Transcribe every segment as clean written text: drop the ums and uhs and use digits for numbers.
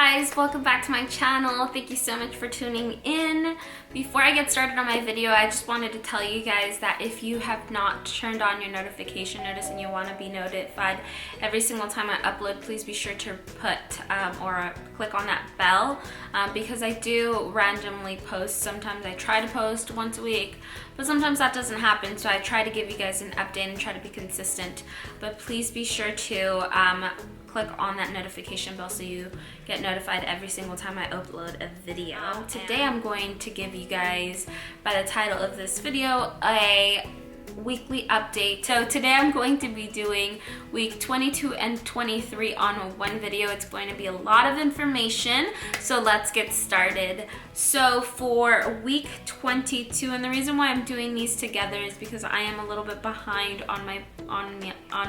guys, welcome back to my channel. Thank you so much for tuning in. Before I get started on my video, I just wanted to tell you guys that if you have not turned on your notification notice and you want to be notified every single time I upload, please be sure to put or click on that bell because I do randomly post. Sometimes I try to post once a week, but sometimes that doesn't happen, so I try to give you guys an update and try to be consistent. But please be sure to click on that notification bell so you get notified every single time I upload a video. Today I'm going to give you guys, by the title of this video, a weekly update. So today I'm going to be doing week 22 and 23 on one video. It's going to be a lot of information, so let's get started. So for week 22, and the reason why I'm doing these together is because I am a little bit behind on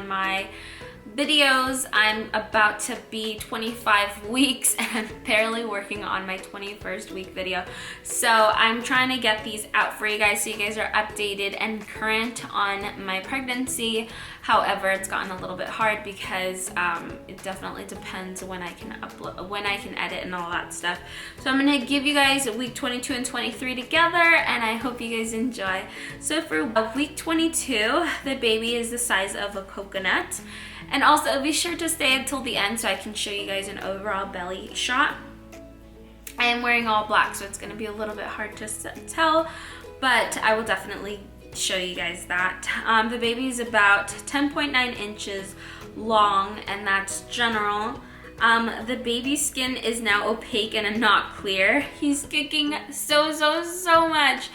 my videos. I'm about to be 25 weeks and I'm barely working on my 21st week video. So I'm trying to get these out for you guys so you guys are updated and current on my pregnancy. However, it's gotten a little bit hard because it definitely depends when I can upload, when I can edit and all that stuff. So I'm gonna give you guys week 22 and 23 together, and I hope you guys enjoy. So for week 22, the baby is the size of a coconut. And also be sure to stay until the end so I can show you guys an overall belly shot. I am wearing all black, so it's gonna be a little bit hard to tell, but I will definitely show you guys that. The baby is about 10.9 inches long, and that's general. The baby's skin is now opaque and not clear. He's kicking so much.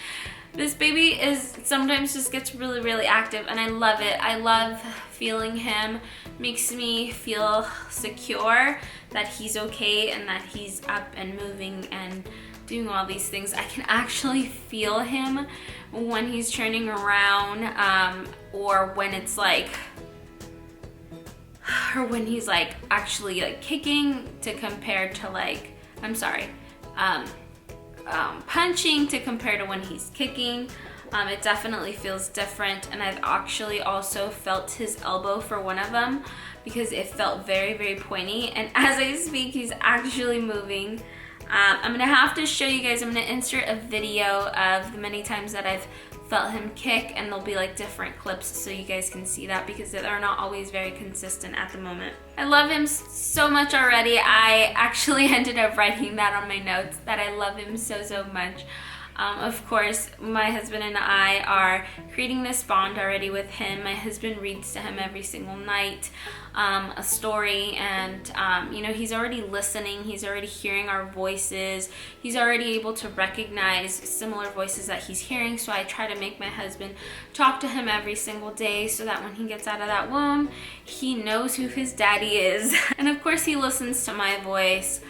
This baby is sometimes just gets really active, and I love it. I love feeling him. Makes me feel secure that he's okay and that he's up and moving and doing all these things. I can actually feel him when he's turning around, or when it's like, or when he's like actually like kicking to compare to like, I'm sorry, punching to compare to when he's kicking. It definitely feels different, and I've actually also felt his elbow for one of them because it felt very pointy, and as I speak he's actually moving. I'm gonna have to show you guys, I'm gonna insert a video of the many times that I've felt him kick, and there'll be like different clips so you guys can see that because they're not always very consistent at the moment. I love him so much already. I actually ended up writing that on my notes, that I love him so much. Of course, my husband and I are creating this bond already with him. My husband reads to him every single night a story, and you know, he's already listening, he's already hearing our voices, he's already able to recognize similar voices that he's hearing. So I try to make my husband talk to him every single day so that when he gets out of that womb, he knows who his daddy is. And of course he listens to my voice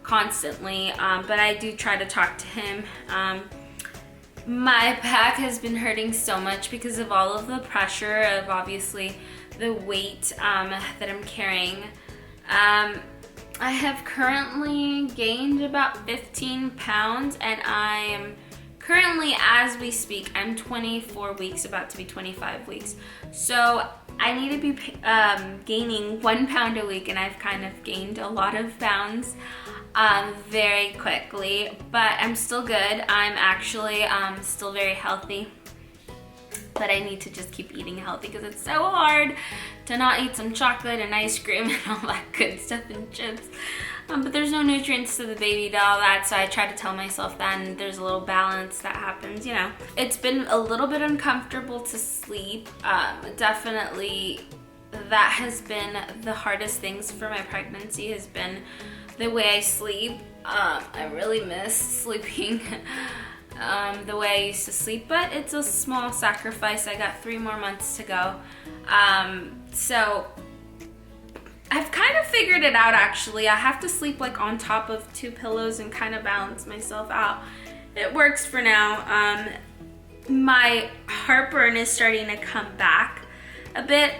constantly, but I do try to talk to him. My back has been hurting so much because of all of the pressure of obviously the weight that I'm carrying. I have currently gained about 15 pounds, and I am currently, as we speak, I'm 24 weeks, about to be 25 weeks. So I need to be gaining 1 pound a week, and I've kind of gained a lot of pounds very quickly, but I'm still good. I'm actually still very healthy, but I need to just keep eating healthy because it's so hard to not eat some chocolate and ice cream and all that good stuff and chips. But there's no nutrients to the baby to all that, so I try to tell myself that, and there's a little balance that happens, you know. It's been a little bit uncomfortable to sleep. Definitely that has been the hardest things for my pregnancy, has been the way I sleep. I really miss sleeping the way I used to sleep, but it's a small sacrifice. I got 3 more months to go. So I've kind of figured it out actually. I have to sleep like on top of 2 pillows and kind of balance myself out. It works for now. My heartburn is starting to come back a bit.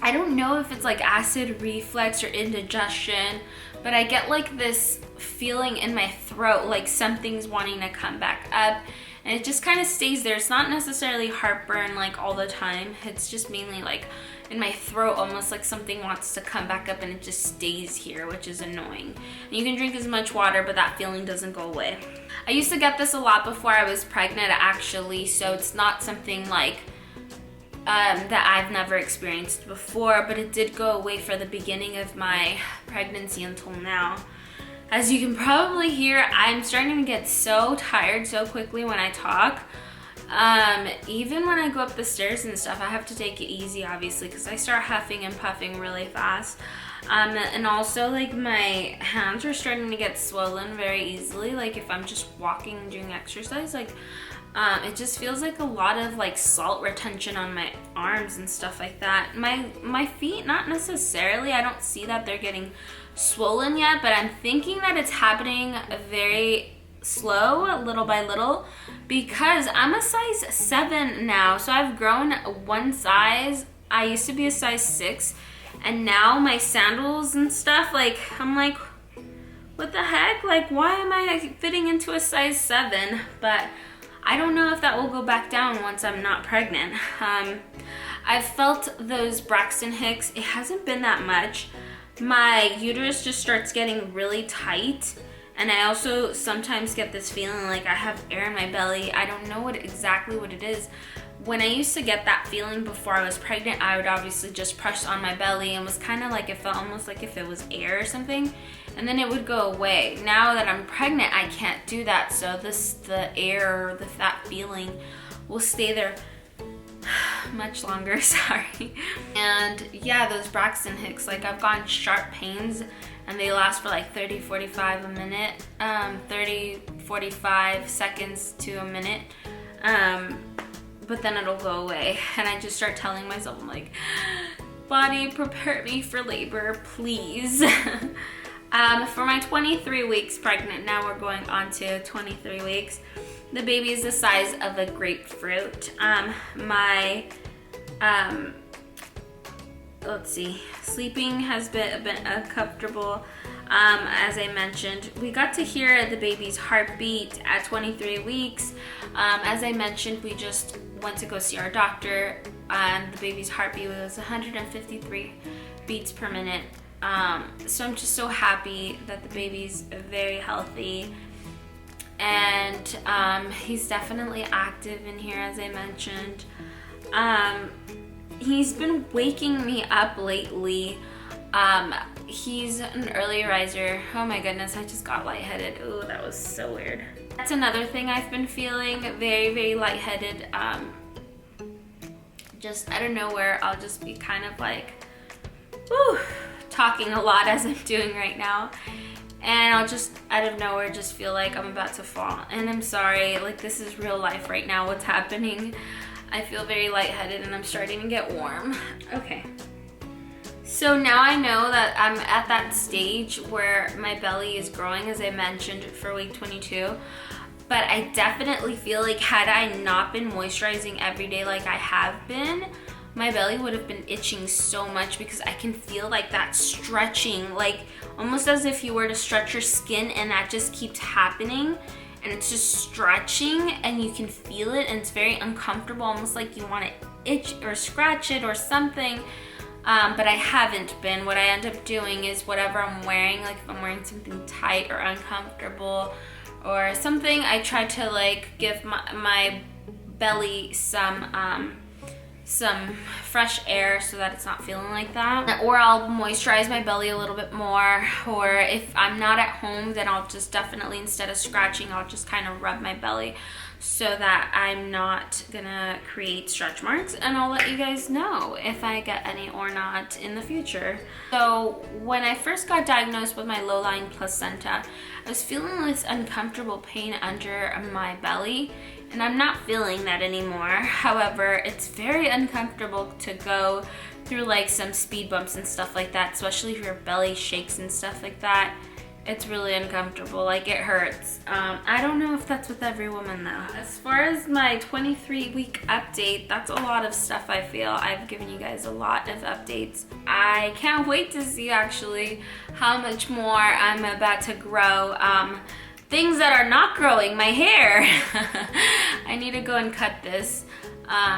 I don't know if it's like acid reflux or indigestion, but I get like this feeling in my throat like something's wanting to come back up, and it just kind of stays there. It's not necessarily heartburn like all the time. It's just mainly like in my throat, almost like something wants to come back up and it just stays here, which is annoying. And you can drink as much water, but that feeling doesn't go away. I used to get this a lot before I was pregnant, actually, so it's not something like that I've never experienced before, but it did go away for the beginning of my pregnancy until now. As you can probably hear, I'm starting to get so tired so quickly when I talk. Even when I go up the stairs and stuff, I have to take it easy, obviously, because I start huffing and puffing really fast. And also, like, my hands are starting to get swollen very easily. Like, if I'm just walking and doing exercise, like, it just feels like a lot of, like, salt retention on my arms and stuff like that. My feet, not necessarily. I don't see that they're getting swollen yet, but I'm thinking that it's happening very slow, little by little, because I'm a size 7 now, so I've grown one size. I used to be a size 6, and now my sandals and stuff, like, I'm like, what the heck? Like, why am I fitting into a size 7? But I don't know if that will go back down once I'm not pregnant. I've felt those Braxton Hicks. It hasn't been that much. My uterus just starts getting really tight, and I also sometimes get this feeling like I have air in my belly. I don't know exactly what it is. When I used to get that feeling before I was pregnant, I would obviously just press on my belly, and was kind of like, it felt almost like if it was air or something, and then it would go away. Now that I'm pregnant, I can't do that, so the air or that feeling will stay there much longer, sorry. And yeah, those Braxton Hicks, like, I've gotten sharp pains, and they last for like 30-45 a minute, 30-45 seconds to a minute, but then it'll go away, and I just start telling myself, I'm like, body, prepare me for labor, please. For my 23 weeks pregnant, now we're going on to 23 weeks. The baby is the size of a grapefruit. Let's see, sleeping has been a bit uncomfortable. As I mentioned, we got to hear the baby's heartbeat at 23 weeks. As I mentioned, we just went to go see our doctor, and the baby's heartbeat was 153 beats per minute. So I'm just so happy that the baby's very healthy, and he's definitely active in here, as I mentioned. He's been waking me up lately. He's an early riser. Oh my goodness, I just got lightheaded. Oh, that was so weird. That's another thing I've been feeling, very, very lightheaded. Just out of nowhere, I'll just be kind of like, whew, talking a lot as I'm doing right now. And I'll just, out of nowhere, just feel like I'm about to fall. And I'm sorry, like, this is real life right now, what's happening. I feel very lightheaded and I'm starting to get warm. Okay. So now I know that I'm at that stage where my belly is growing, as I mentioned, for week 22. But I definitely feel like had I not been moisturizing every day like I have been, my belly would have been itching so much, because I can feel like that stretching, like almost as if you were to stretch your skin, and that just keeps happening. And it's just stretching, and you can feel it, and it's very uncomfortable, almost like you want to itch or scratch it or something. But I haven't been. What I end up doing is whatever I'm wearing, like if I'm wearing something tight or uncomfortable or something, I try to like give my belly some fresh air so that it's not feeling like that. Or I'll moisturize my belly a little bit more, or if I'm not at home, then I'll just definitely, instead of scratching, I'll just kind of rub my belly so that I'm not gonna create stretch marks, and I'll let you guys know if I get any or not in the future. So when I first got diagnosed with my low-lying placenta, I was feeling this uncomfortable pain under my belly, and I'm not feeling that anymore. However, it's very uncomfortable to go through like some speed bumps and stuff like that, especially if your belly shakes and stuff like that. It's really uncomfortable, like it hurts. I don't know if that's with every woman though. As far as my 23-week update, that's a lot of stuff I feel. I've given you guys a lot of updates. I can't wait to see actually how much more I'm about to grow. Things that are not growing, my hair. I need to go and cut this.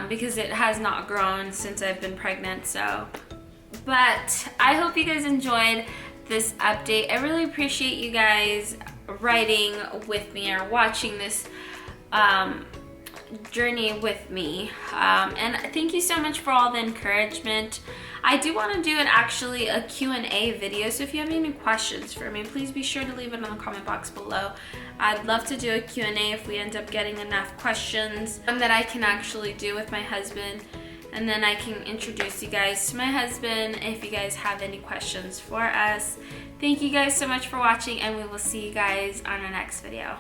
because it has not grown since I've been pregnant. So, but I hope you guys enjoyed this update. I really appreciate you guys writing with me or watching this journey with me, and thank you so much for all the encouragement. I do want to do actually a Q&A video, so if you have any questions for me, please be sure to leave it in the comment box below. I'd love to do a Q&A if we end up getting enough questions, and that I can actually do with my husband, and then I can introduce you guys to my husband if you guys have any questions for us. Thank you guys so much for watching, and we will see you guys on our next video.